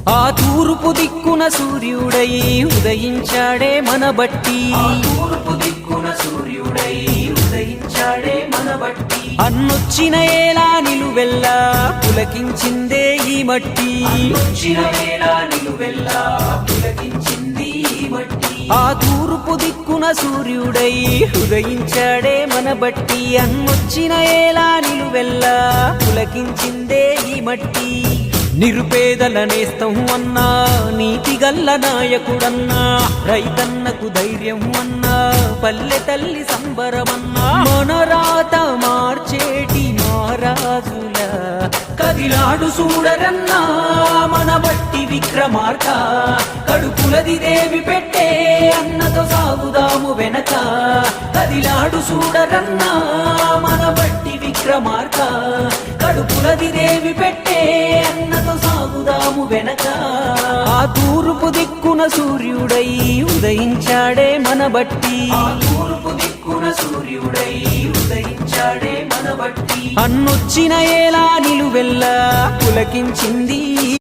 ఆ తూర్పు దిక్కున సూర్యుడై ఉదయించాడే మన బట్టి, తూర్పు దిక్కున సూర్యుడై ఉదయించాడే మన బట్టి, అన్నొచ్చిన ఏలా నిలువెల్లా పులకించిందే ఈ మట్టి, వచ్చిన వేళ నిలువెల్లా పులకించింది ఈ మట్టి. ఆ తూర్పు దిక్కున సూర్యుడై ఉదయించాడే మన బట్టి, అన్నొచ్చిన ఏలా నిలువెల్లా పులకించిందే ఈ మట్టి. నిరుపేదల నేస్తం అన్నా, నీతిగల్ల నాయకుడన్నా, రైతన్నకు ధైర్యం అన్నా, పల్లె తల్లి సంబరమన్నా, మన రాత మార్చేటి మహారాజుల కదిలాడు చూడరన్నా మన బట్టి విక్రమార్క, కడుపులది దేవి పెట్టే అన్నతో సాగుదాము వెనక. కదిలాడు చూడరన్నా మన బట్టి విక్రమార్క, కడుపులది దేవి పెట్టే అన్నతో సాగుదాము వెనక. ఆ తూర్పు దిక్కున సూర్యుడై ఉదయించాడే మన బట్టి, తూర్పు దిక్కున సూర్యుడై ఉదయించాడే మన బట్టి, అన్నొచ్చిన ఏలా నిలువెల్లా పులకించింది